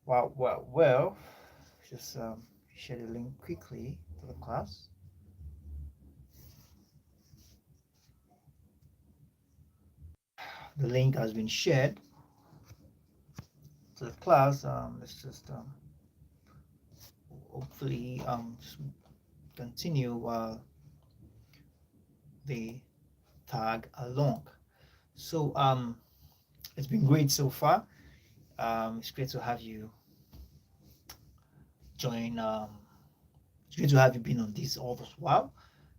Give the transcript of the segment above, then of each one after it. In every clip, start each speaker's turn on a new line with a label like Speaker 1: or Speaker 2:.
Speaker 1: Well, just share the link quickly to the class. The link has been shared to the class. Let's just hopefully just continue while they tag along. So it's been great so far. It's great to have you join. It's great to have you been on this all this while.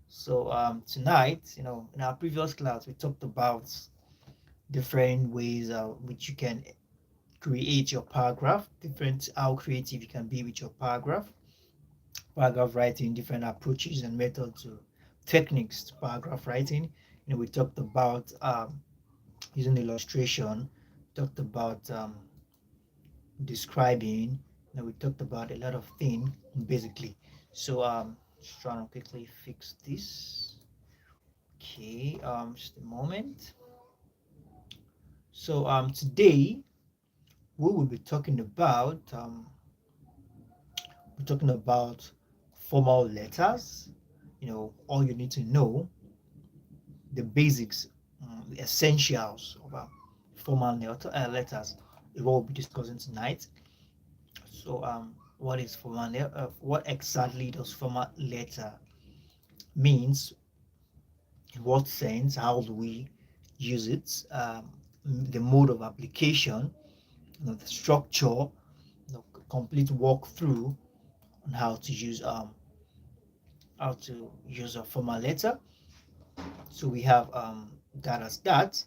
Speaker 1: So tonight, in our previous class, we talked about different ways which you can create your paragraph, different how creative you can be with your paragraph writing, different approaches and methods to techniques to paragraph writing. We talked about using illustration, talked about describing. We talked about a lot of things basically. So just trying to quickly fix this. Okay, just a moment. So today we will be talking about formal letters. All you need to know, the basics, the essentials of formal letters is what we'll be discussing tonight. So what is formal what exactly does formal letter means, in what sense, how do we use it, the mode of application, the structure, complete walkthrough on how to use a formal letter. So we have that as that.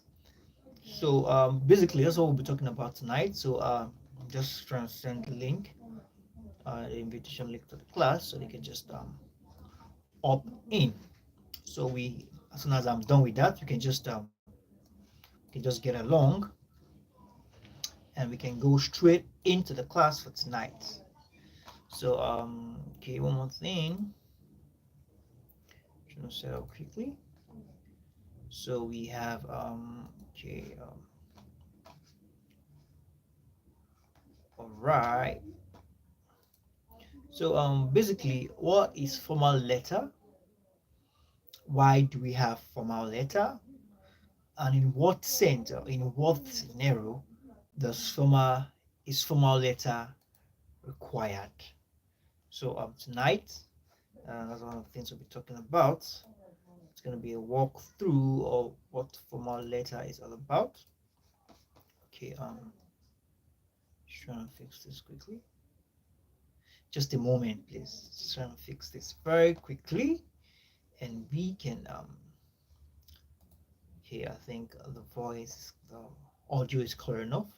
Speaker 1: So basically that's what we'll be talking about tonight. So just trying to send the link, the invitation link to the class so they can just opt in. So we, as soon as I'm done with that, you can just get along and we can go straight into the class for tonight. So okay, one more thing. Trying to set up quickly. So we have okay, all right. So basically, what is formal letter? Why do we have formal letter? And in what sense or in what scenario does formal letter required? So tonight, that's one of the things we'll be talking about. It's going to be a walkthrough of what formal letter is all about. Okay, just trying to fix this quickly. Just a moment, please. Just trying to fix this very quickly, and we can here. I think the audio is clear enough.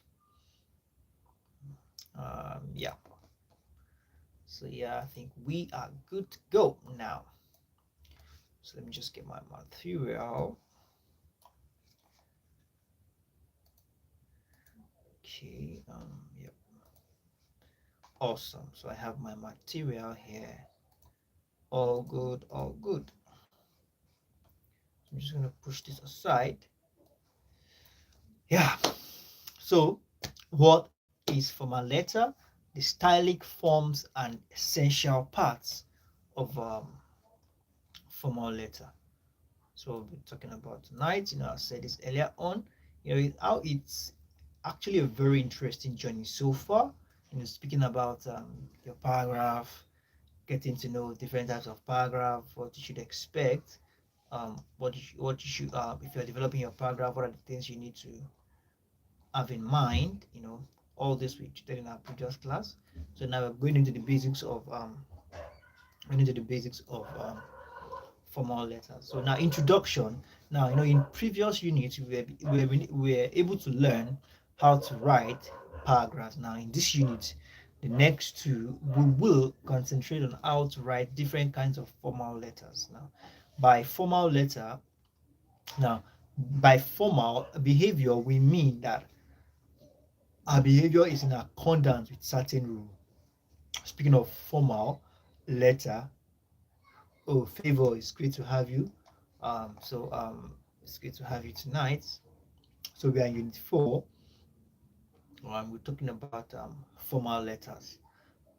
Speaker 1: Yeah. So yeah, I think we are good to go now. So let me just get my material. Okay. Yep. Awesome. So I have my material here. All good. All good. I'm just gonna push this aside. Yeah. So, what is formal letter? The stylistic forms and essential parts of formal letter. So we'll be talking about tonight. I said this earlier on. How it's actually a very interesting journey so far. Speaking about your paragraph, getting to know different types of paragraph, what you should expect, what you should if you're developing your paragraph, what are the things you need to have in mind. All this we did in our previous class. So now we're going into the basics of formal letters. So now introduction. Now in previous units we were able to learn how to write paragraphs. Now in this unit, the next two, we will concentrate on how to write different kinds of formal letters. Now by formal letter, now by formal behavior, we mean that our behavior is in accordance with certain rule. Speaking of formal letter, oh, Favor, it's great to have you. It's great to have you tonight. So we are in unit 4. We're talking about formal letters.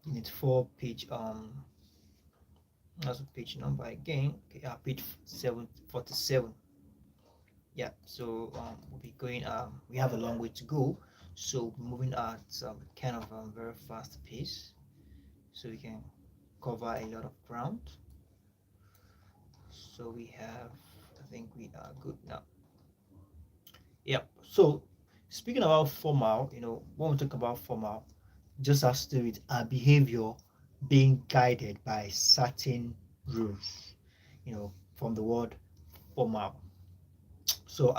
Speaker 1: In its 4 page that's a page number again. Okay, page 747. Yeah, so we'll be going we have a long way to go, so moving at kind of very fast pace so we can cover a lot of ground. So we have, I think we are good now. Yeah, so speaking about formal, when we talk about formal, just has to do with our behavior being guided by certain rules, from the word formal. So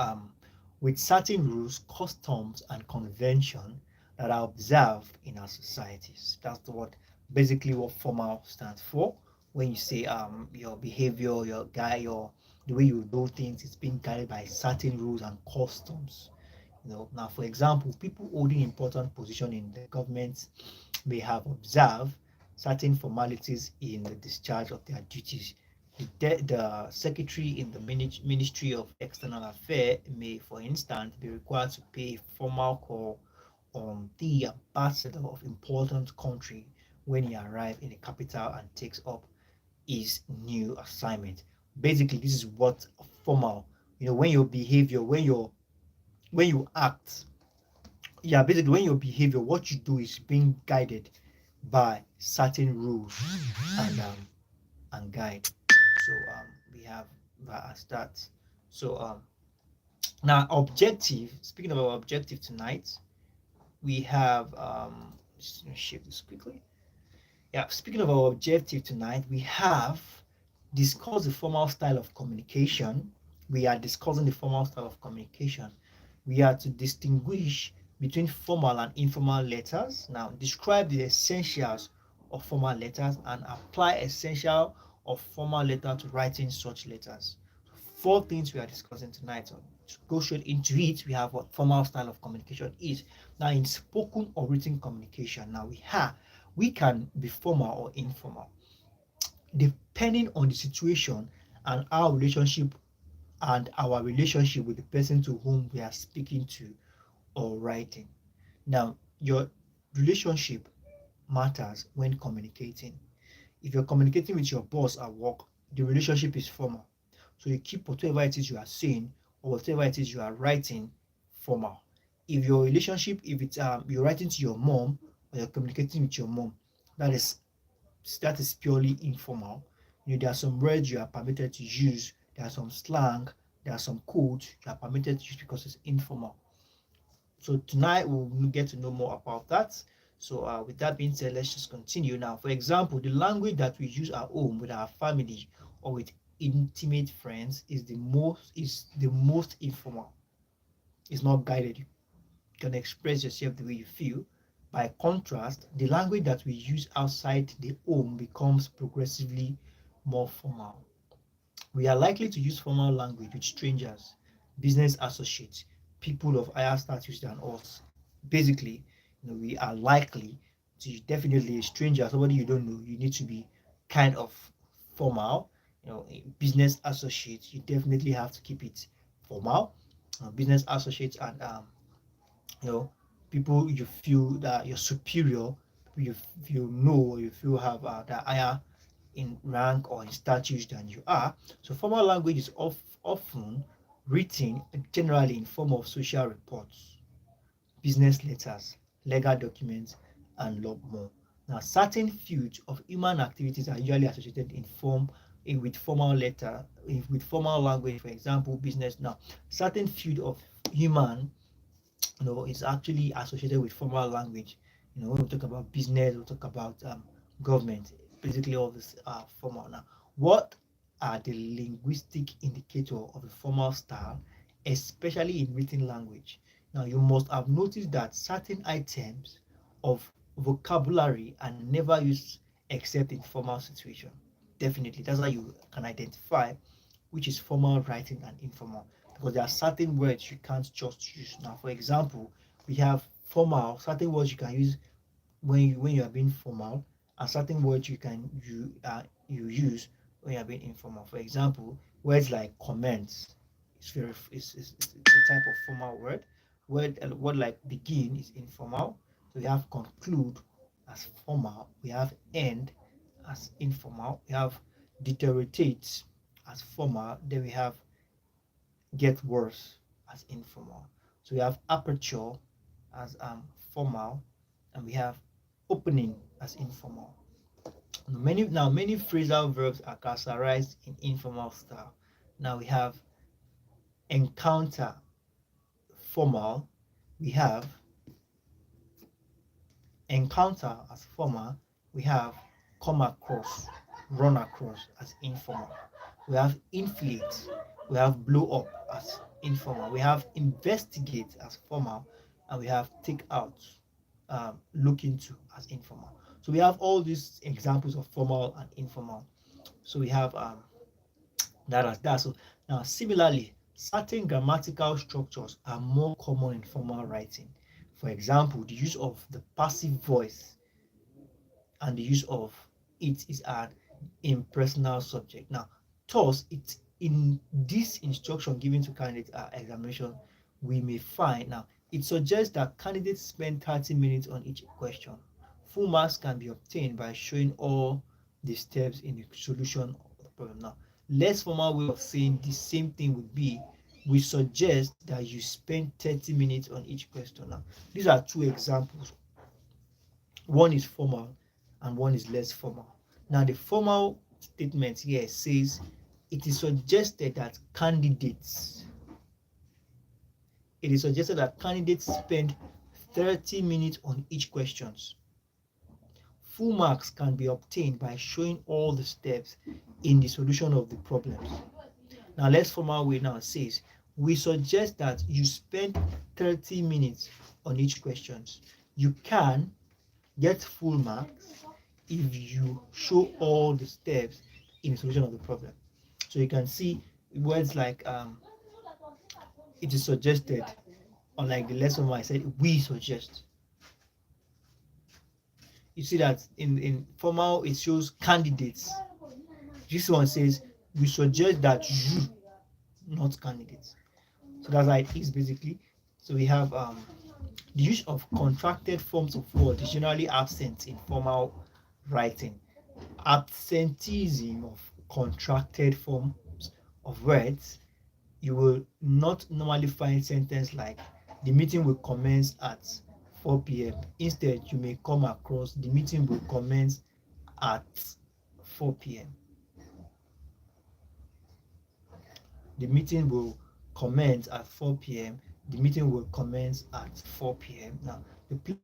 Speaker 1: with certain rules, customs, and convention that are observed in our societies. That's the word, basically what formal stands for. When you say your behavior, your the way you do things is being guided by certain rules and customs. Now for example, people holding important position in the government may have observed certain formalities in the discharge of their duties. The secretary in the Ministry of External Affairs may, for instance, be required to pay a formal call on the ambassador of important country when he arrives in the capital and takes up his new assignment. Basically, this is what formal, when your behavior, when you act, yeah, basically when your behavior, what you do is being guided by certain rules and guide. So we have that as that. So now objective. Speaking about objective tonight, we have just gonna shift this quickly. Yeah, speaking of our objective tonight, we have discussed the formal style of communication. We are discussing the formal style of communication. We are to distinguish between formal and informal letters. Now, describe the essentials of formal letters and apply essential of formal letter to writing such letters. Four things we are discussing tonight. So to go straight into it, we have what formal style of communication is. Now, in spoken or written communication, now we can be formal or informal depending on the situation and our relationship with the person to whom we are speaking to or writing. Now, your relationship matters when communicating. If you're communicating with your boss at work, the relationship is formal. So you keep whatever it is you are saying or whatever it is you are writing formal. If your relationship, if it's you're writing to your mom or you're communicating with your mom, that is that is purely informal. There are some words you are permitted to use, there are some slang, there are some codes you are permitted to use because it's informal. So tonight we'll get to know more about that. So with that being said, let's just continue now. For example, the language that we use at home with our family or with intimate friends is the most informal. It's not guided. You can express yourself the way you feel. By contrast, the language that we use outside the home becomes progressively more formal. We are likely to use formal language with strangers, business associates, people of higher status than us. Basically, we are likely to definitely a stranger, somebody you don't know, you need to be kind of formal. A business associate, you definitely have to keep it formal. Business associates and you know people you feel that you're superior, you know you feel have that higher in rank or in status than you are. So formal language is often written generally in form of social reports, business letters, legal documents, and lot more. Now, certain fields of human activities are usually associated with formal with formal language. For example, business. Now, certain field of human is actually associated with formal language. When we talk about business, we talk about government. Basically, all this are formal. Now, what are the linguistic indicator of a formal style, especially in written language? Now, you must have noticed that certain items of vocabulary are never used except in formal situation. Definitely, that's how you can identify which is formal writing and informal, because there are certain words you can't just use. Now, for example, we have formal, certain words you can use when you are being formal, and certain words you use when you are being informal. For example, words like comments, it's a type of formal word. word like begin is informal. So we have conclude as formal. We have end as informal. We have deteriorate as formal. Then we have get worse as informal. So we have aperture as formal, and we have opening as informal. Many phrasal verbs are characterized in informal style. Now we have encounter formal, we have encounter as formal, we have come across, run across as informal. We have inflate, we have blow up as informal. We have investigate as formal, and we have take out, look into as informal. So we have all these examples of formal and informal. So we have that as that. So now, similarly, certain grammatical structures are more common in formal writing. For example, the use of the passive voice and the use of it is an impersonal subject. Now, thus, it's in this instruction given to candidate examination, we may find now it suggests that candidates spend 30 minutes on each question. Full marks can be obtained by showing all the steps in the solution of the problem. Now, less formal way of saying the same thing would be we suggest that you spend 30 minutes on each question. Now, these are two examples. One is formal and one is less formal. Now, the formal statement here says it is suggested that candidates spend 30 minutes on each questions. Full marks can be obtained by showing all the steps in the solution of the problems. Now, less formal way now says we suggest that you spend 30 minutes on each questions. You can get full marks if you show all the steps in the solution of the problem. So you can see words like it is suggested, unlike the lesson where I said we suggest. You see that in formal it shows candidates. This one says we suggest that you, not candidates. So that's how it is basically. So we have the use of contracted forms of word is generally absent in formal writing. Absenteeism of contracted forms of words, you will not normally find sentence like the meeting will commence at 4 p.m. Instead, you may come across the meeting will commence at 4 p.m. The meeting will commence at 4 p.m. The meeting will commence at 4 p.m. Now, the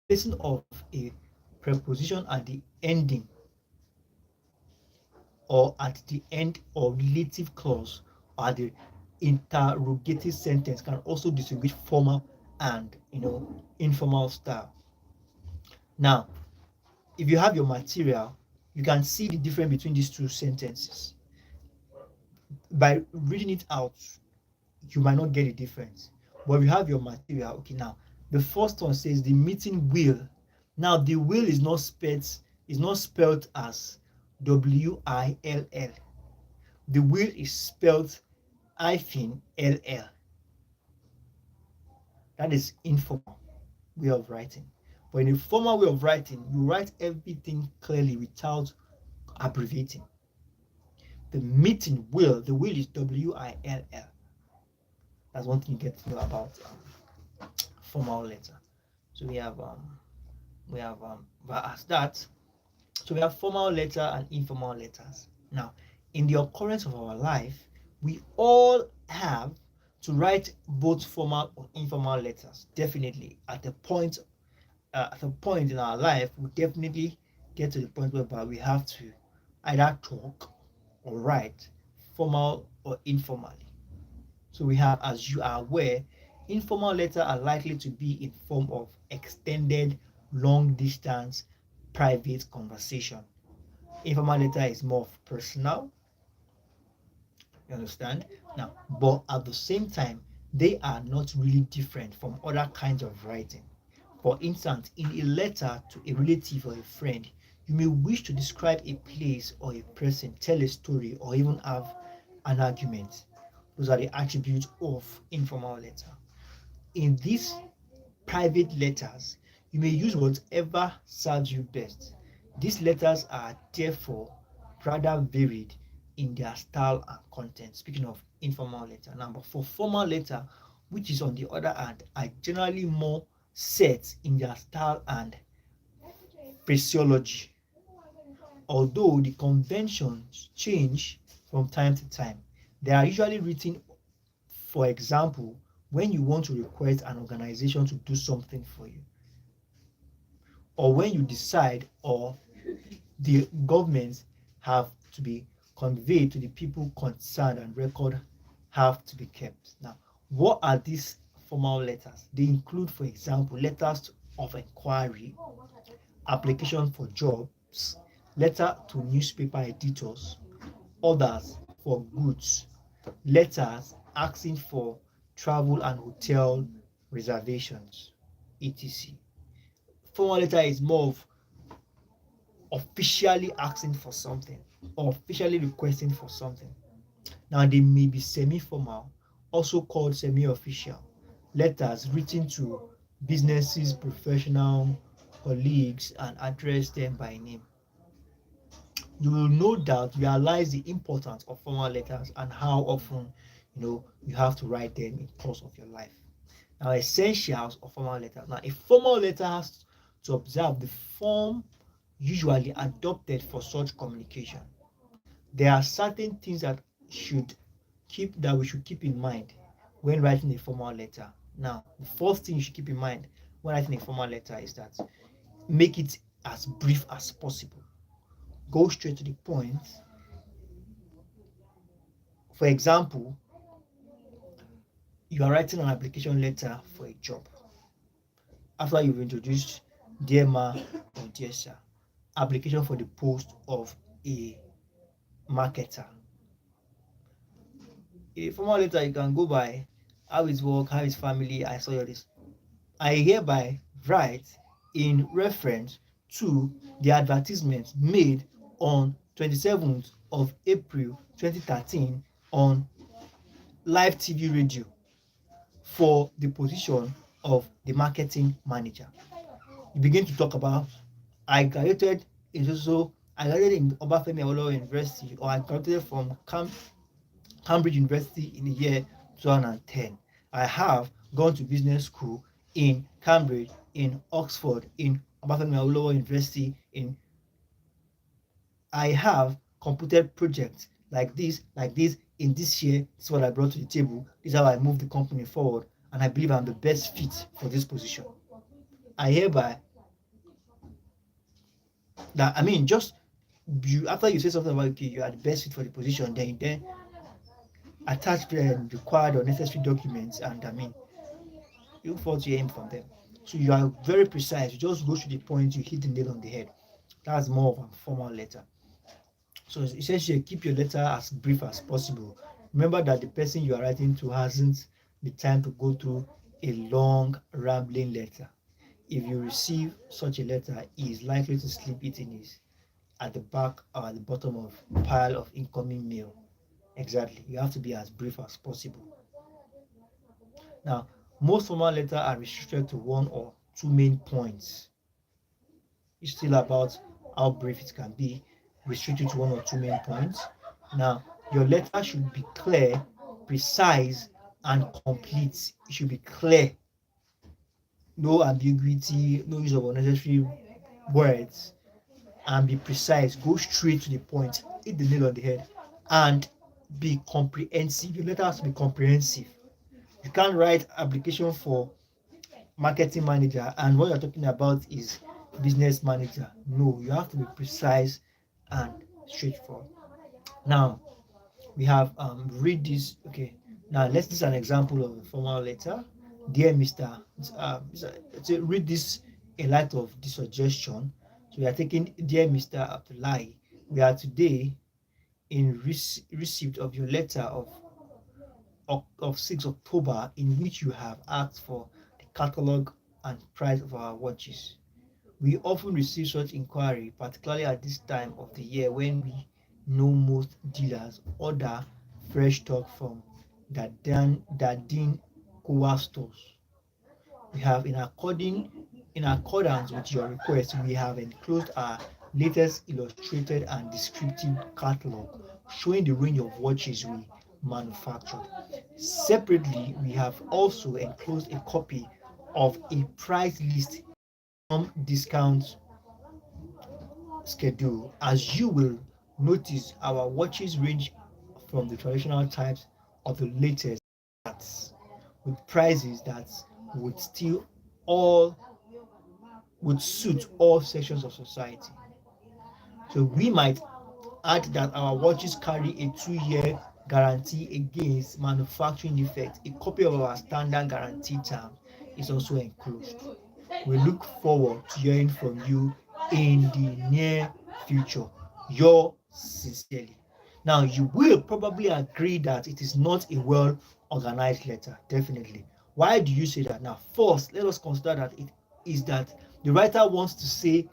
Speaker 1: placing of a preposition at the ending or at the end of relative clause or the interrogative sentence can also distinguish formal and informal style. Now, if you have your material, you can see the difference between these two sentences. By reading it out, you might not get the difference. But if you have your material, okay, now the first one says the meeting will. Now the will is not spelled as WILL. The will is spelled -LL. That is informal way of writing. But in a formal way of writing, you write everything clearly without abbreviating. The will is WILL. That's one thing you get to know about formal letter. So we have as that. So we have formal letter and informal letters. Now, in the occurrence of our life, we all have to write both formal or informal letters. Definitely, at a point in our life, we definitely get to the point whereby we have to either talk or write formal or informally. So we have, as you are aware, informal letters are likely to be in form of extended, long distance, private conversation. Informal letter is more of personal. You understand? Now, but at the same time, they are not really different from other kinds of writing. For instance, in a letter to a relative or a friend, you may wish to describe a place or a person, tell a story, or even have an argument. Those are the attributes of informal letter. In these private letters, you may use whatever serves you best. These letters are therefore rather varied in their style and content. Speaking of informal letter, now, but for formal letter, which is on the other hand, are generally more set in their style and phraseology. Although the conventions change from time to time, they are usually written, for example, when you want to request an organization to do something for you, or when you decide or the governments have to be conveyed to the people concerned and record have to be kept. Now, what are these formal letters? They include, for example, letters of inquiry, application for jobs, letter to newspaper editors, orders for goods, letters asking for travel and hotel reservations, etc. Formal letter is more of officially asking for something or officially requesting for something. Now, they may be semi formal, also called semi official, letters written to businesses, professional colleagues, and address them by name. You will no doubt realize the importance of formal letters and how often you have to write them in the course of your life. Now, essentials of formal letters. Now, a formal letter has to observe the form usually adopted for such communication. There are certain things that we should keep in mind when writing a formal letter. Now, the first thing you should keep in mind when writing a formal letter is that make it as brief as possible. Go straight to the point. For example, you are writing an application letter for a job. After you've introduced dear ma or dear sir, application for the post of a marketer. A formal letter you can go by how is work, how is family, I saw all this. I hereby write in reference to the advertisement made on 27th of April 2013 on live TV radio for the position of the marketing manager. You begin to talk about I graduated I graduated in Obafemi Awolowo University, or I graduated from Cambridge University in the year 2010. I have gone to business school in Cambridge, in Oxford, in Obafemi Awolowo University. I have completed projects like this in this year. This is what I brought to the table. This is how I move the company forward, and I believe I'm the best fit for this position. I hereby that I mean just you after you say something about okay, you are the best fit for the position, then attach the required or necessary documents, and you look forward to hearing from them. So you are very precise. You just go to the point. You hit the nail on the head. That's more of a formal letter. So essentially, keep your letter as brief as possible. Remember that the person you are writing to hasn't the time to go through a long, rambling letter. If you receive such a letter, he is likely to slip it in his at the back or at the bottom of pile of incoming mail. Exactly. You have to be as brief as possible. Now, most formal letters are restricted to one or two main points. It's still about how brief it can be, restricted to one or two main points. Now, your letter should be clear, precise, and complete. It should be clear, no ambiguity, no use of unnecessary words, and be precise. Go straight to the point, hit the nail on the head, and be comprehensive. Your letter has to be comprehensive. You can't write application for marketing manager and what you're talking about is business manager. No, you have to be precise and straightforward. Now we have read this. Okay, now let's this is an example of a formal letter. Dear Mr. Read this in light of the suggestion. So we are taking dear Mr. Abdullahi. We are today in receipt of your letter of 6 October in which you have asked for the catalog and price of our watches. We often receive such inquiry, particularly at this time of the year when we know most dealers order fresh stock from Dardin Kowa stores. we have in accordance with your request, we have enclosed our latest illustrated and descriptive catalog showing the range of watches we manufactured. Separately, we have also enclosed a copy of a price list discount schedule. As you will notice, our watches range from the traditional types of the latest with prices that would still all would suit all sections of society. So we might add that our watches carry a 2-year guarantee against manufacturing defects. A copy of our standard guarantee term is also enclosed. We look forward to hearing from you in the near future. Yours sincerely. Now, you will probably agree that it is not a well organized letter, definitely. Why do you say that? Now, first, let us consider that it is that the writer wants to say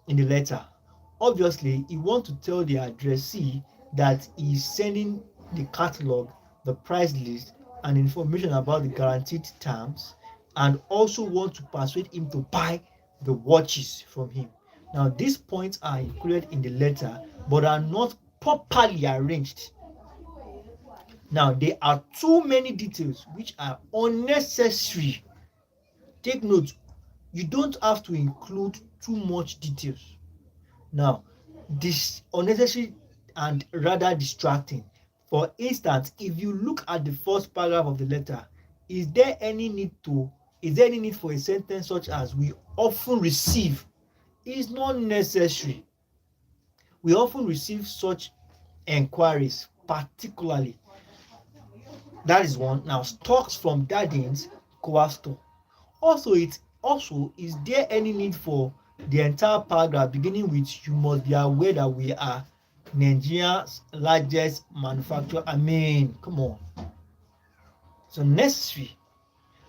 Speaker 1: in the letter. Obviously, he wants to tell the addressee that he is sending the catalog, the price list, and information about the guaranteed terms, and also want to persuade him to buy the watches from him. Now, these points are included in the letter but are not properly arranged. Now, there are too many details which are unnecessary. Take note, you don't have to include too much details. Now, this unnecessary and rather distracting. For instance, if you look at the first paragraph of the letter, is there any need to is there any need for a sentence such as we often receive? It is not necessary. We often receive such enquiries, particularly. That is one. Now, stocks from Darden's Coastal. Also, is there any need for the entire paragraph beginning with you must be aware that we are Nigeria's largest manufacturer? I mean, come on. So necessary.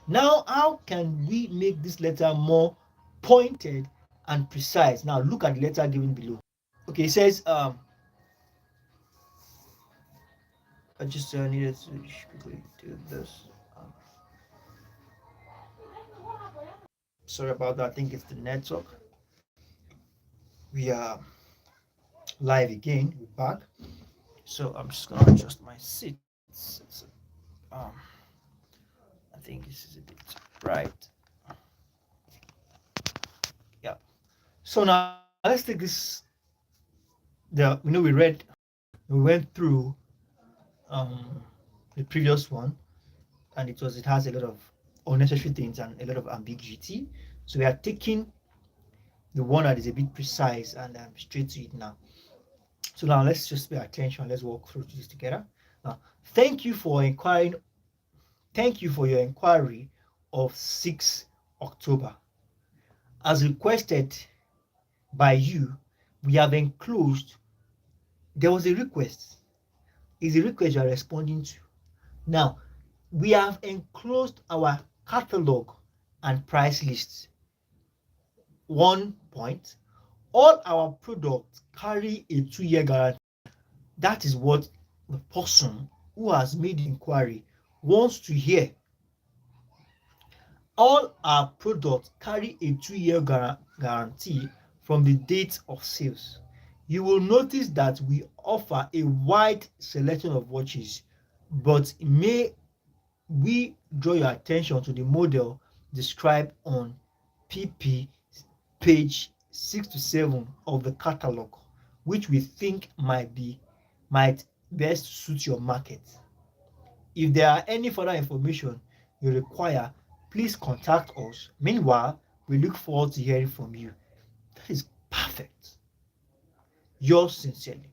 Speaker 1: Now, how can we make this letter more pointed and precise? Now, look at the letter given below. Okay, it says, I just needed to quickly do this. Um, Sorry about that. I think it's the network. We are live again. We're back. So I'm just gonna adjust my seats. Um, I think this is a bit bright. Yeah. So now let's take this. We went through um, the previous one, and it has a lot of unnecessary things and a lot of ambiguity. So we are taking the one that is a bit precise and straight to it now. So now let's just pay attention. Let's walk through this together. Now, thank you for inquiring. Thank you for your inquiry of 6 October. As requested by you, we have enclosed. There was a request. Is a request you are responding to. Now, we have enclosed our catalog and price lists. One point, all our products carry a 2-year guarantee. That is what the person who has made the inquiry wants to hear. All our products carry a 2-year guarantee from the date of sales. You will notice that we offer a wide selection of watches, but may we draw your attention to the model described on PP page 6 to 7 of the catalog, which we think might best suit your market. If there are any further information you require, please contact us. Meanwhile, we look forward to hearing from you. That is perfect. Yours sincerely.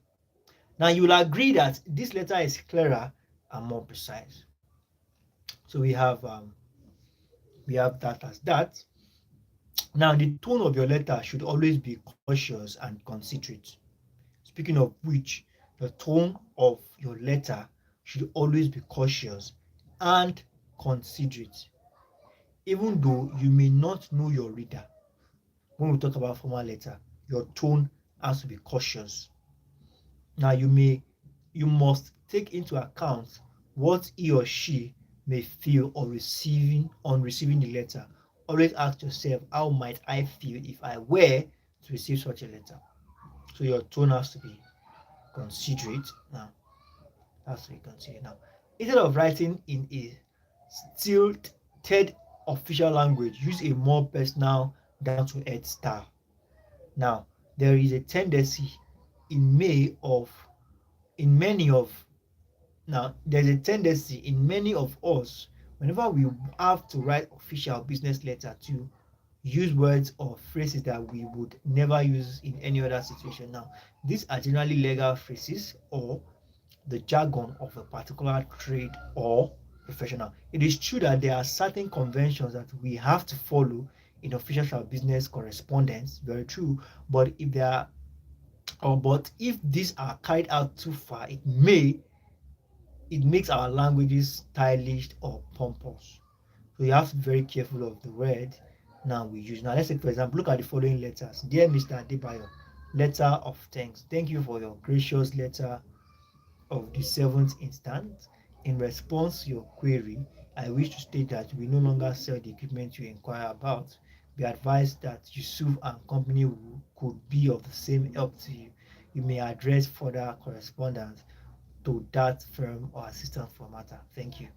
Speaker 1: Now, you will agree that this letter is clearer and more precise. So we have that as that. Now, the tone of your letter should always be cautious and considerate. Speaking of which, the tone of your letter should always be cautious and considerate. Even though you may not know your reader, when we talk about formal letter, your tone has to be cautious. Now, you must take into account what he or she may feel on receiving the letter. always ask yourself, how might I feel if I were to receive such a letter? So your tone has to be considerate now. Has to be considerate now. Instead of writing in a stilted official language, use a more personal, down to earth style. Now, there is a tendency in may of in many of now there's a tendency in many of us whenever we have to write official business letter to use words or phrases that we would never use in any other situation. Now, these are generally legal phrases or the jargon of a particular trade or professional. It is true that there are certain conventions that we have to follow in official business correspondence, very true. But if there are but if these are carried out too far, it makes our languages stylish or pompous. So you have to be very careful of the word now we use. Now let's say for example, look at the following letters. Dear Mr. Adebayo, letter of thanks. Thank you for your gracious letter of the 7th instant. In response to your query, I wish to state that we no longer sell the equipment you inquire about. Be advised that Yusuf and company could be of the same help to you. You may address further correspondence to that firm or assistant for matter. Thank you.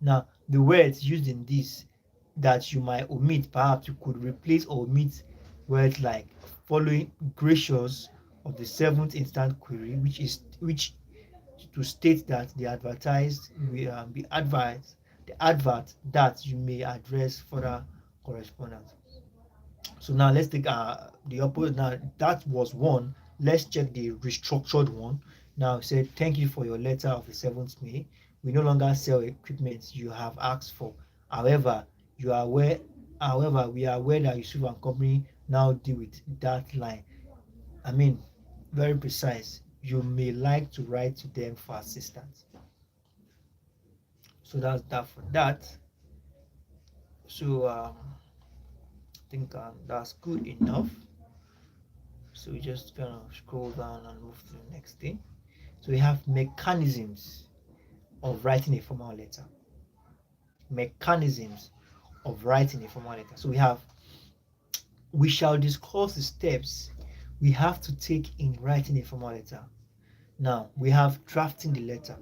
Speaker 1: Now, the words used in this that you might omit, perhaps you could replace or omit words like following gracious of the 7th instant query, which to state that the advertised will be advised the advert that you may address further correspondence. So now let's take the opposite. Now that was one. Let's check the restructured one. Now said thank you for your letter of the 7th May. We no longer sell equipment you have asked for. However, you are aware however, we are aware that Yusuf and company now deal with that line. I mean, very precise. You may like to write to them for assistance. So that's that for that. So I think that's good enough. So we just kind of scroll down and move to the next thing. So we have mechanisms of writing a formal letter. Mechanisms of writing a formal letter. So we shall discuss the steps we have to take in writing a formal letter. Now we have drafting the letter.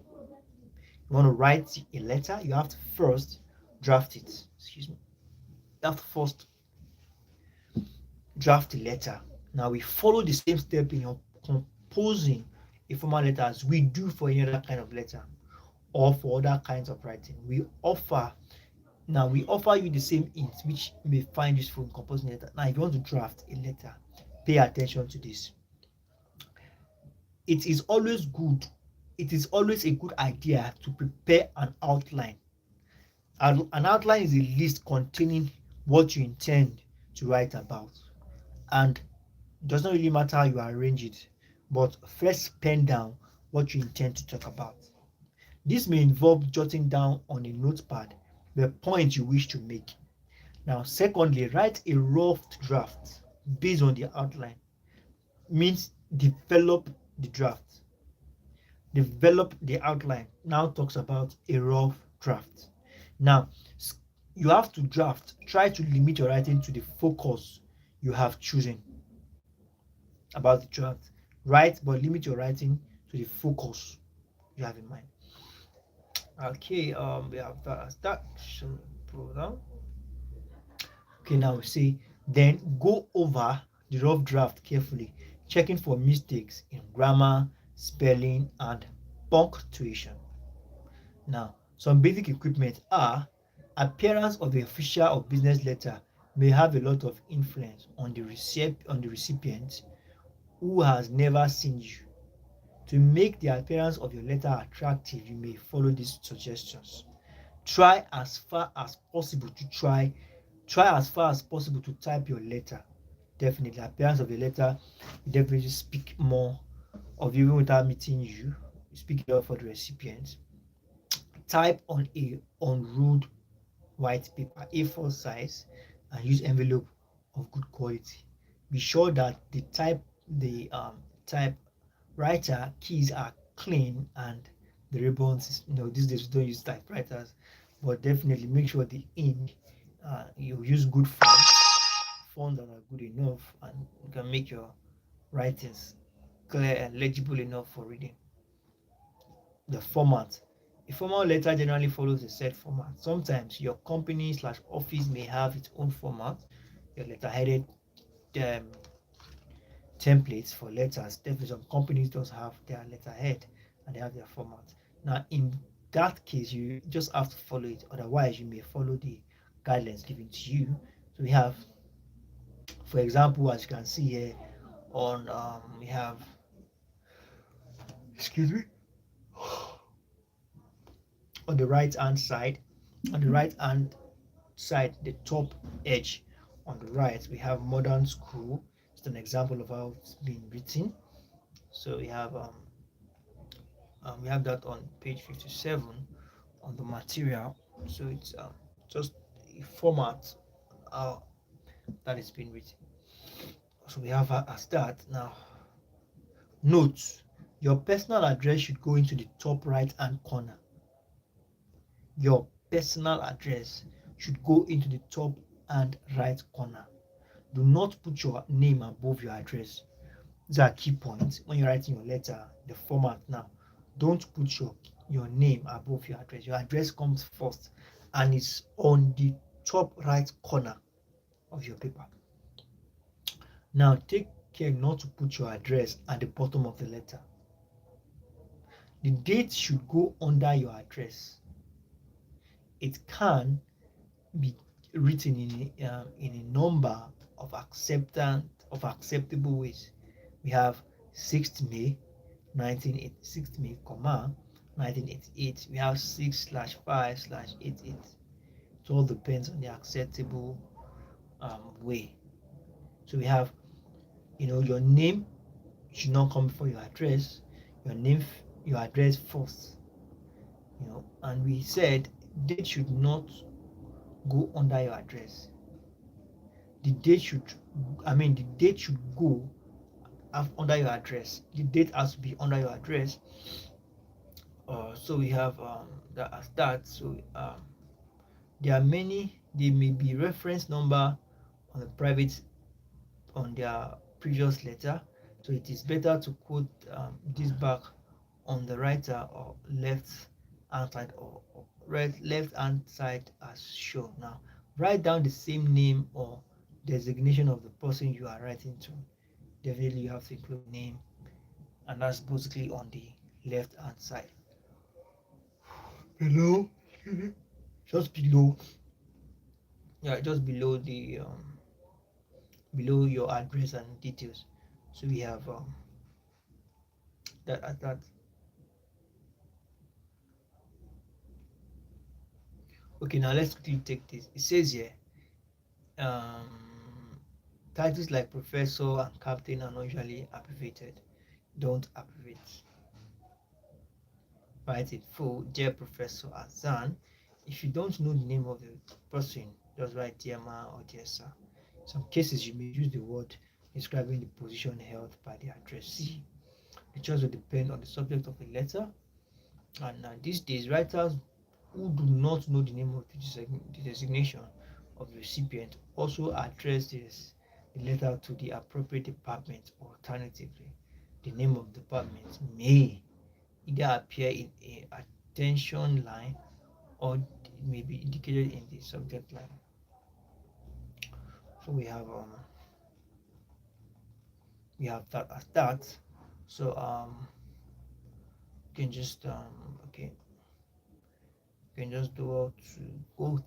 Speaker 1: You want to write a letter, you have to first draft it. Excuse me. You have to first draft the letter. Now we follow the same step in your composing a formal letter as we do for any other kind of letter or for other kinds of writing. We offer you the same hints which you may find useful in composing a letter. Now, if you want to draft a letter, pay attention to this. It is always good. It is always a good idea to prepare an outline. An outline is a list containing what you intend to write about, and it does not really matter how you arrange it, but first pen down what you intend to talk about. This may involve jotting down on a notepad the point you wish to make. Now, secondly, write a rough draft based on the outline. Means develop the draft. Develop the outline. Now talks about a rough draft. Now, you have to draft. Try to limit your writing to the focus you have chosen about the draft. Write, but limit your writing to the focus you have in mind. Okay, we have that. So pull down. Okay, now we see then go over the rough draft carefully, checking for mistakes in grammar, spelling, and punctuation. Now, some basic equipment are appearance of the official or business letter may have a lot of influence on the recipient who has never seen you. To make the appearance of your letter attractive, you may follow these suggestions. Try as far as possible to type your letter. Definitely, the appearance of the letter will definitely speak more of you even without meeting you. Speak it up for the recipient. Type on a unruled white paper, A4 size, and use envelope of good quality. Be sure that the typewriter keys are clean and the ribbons. These days we don't use typewriters, but definitely make sure the ink You use good fonts that are good enough, and you can make your writings clear and legible enough for reading. The format. A formal letter generally follows a set format. Sometimes your company slash office may have its own format. Your letter headed um, templates for letters. Definitely, some companies does have their letterhead and they have their format. Now, in that case, you just have to follow it. Otherwise, you may follow the guidelines given to you. So we have, for example, as you can see here, on we have, excuse me, on the right hand side, on the right hand side, the top edge on the right, we have modern school. It's an example of how it's been written. So we have that on page 57 on the material. So it's just a format uh, that has been written. So we have as that now. Notes: your personal address should go into the top right hand corner. Your personal address should go into the top and right corner. Do not put your name above your address. These are key points when you're writing your letter, the format now. Don't put your name above your address. Your address comes first and it's on the top right corner of your paper. Now take care not to put your address at the bottom of the letter. The date should go under your address. It can be written in a number of acceptable ways. We have 6th May 1986 May, 1988. We have 6/5/88. It all depends on the acceptable way. So we have, your name should not come before your address. Your name, your address first. And we said date should not go under your address. The date should, the date should go under your address. The date has to be under your address. So we have that as that. So there are many. There may be reference number on the private on their previous letter. So it is better to quote this back on the writer or left hand side or right left hand side as shown. Now write down the same name or designation of the person you are writing to. Definitely you have to include name, and that's basically on the left hand side. Below, just below, yeah, just below your address and details. So we have that. Okay, now let's quickly take this. It says here, um, titles like professor and captain are not usually abbreviated. Don't abbreviate. Write it full, dear Professor Azan. If you don't know the name of the person, just write dear ma or dear sir. In some cases, you may use the word describing the position held by the addressee. The choice will depend on the subject of the letter. And these days, writers who do not know the name of the designation of the recipient also address the letter to the appropriate department. Alternatively, the name of the department may either appear in a attention line or it may be indicated in the subject line. So we have that as that. So you can just okay, you can just go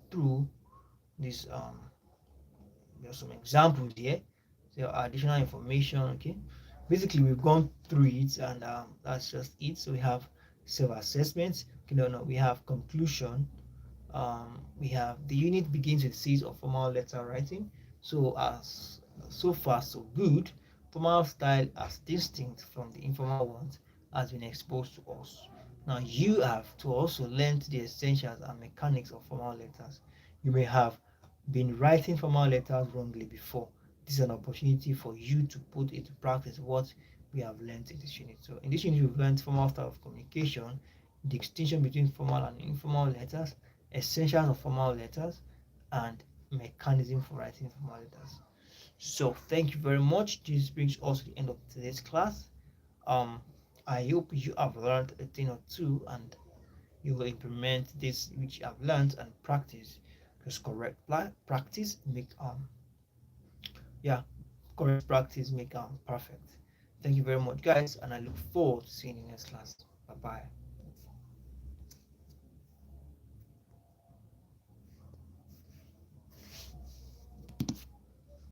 Speaker 1: through this there's some examples here. So additional information. Okay, basically we've gone through it, and that's just it. So we have self-assessment. Okay, no, we have conclusion. We have the unit begins with seeds of formal letter writing. So far so good. Formal style as distinct from the informal ones has been exposed to us. Now you have to also learn the essentials and mechanics of formal letters. You may have been writing formal letters wrongly before. This is an opportunity for you to put into practice what we have learned in this unit. So in this unit, we've learned formal style of communication, the distinction between formal and informal letters, essentials of formal letters, and mechanism for writing formal letters. So thank you very much. This brings us to the end of today's class. Um, I hope you have learned a thing or two and you will implement this which you have learned and practice, because correct practice make yeah, correct practice make perfect. Thank you very much, guys, and I look forward to seeing you next class. Bye bye.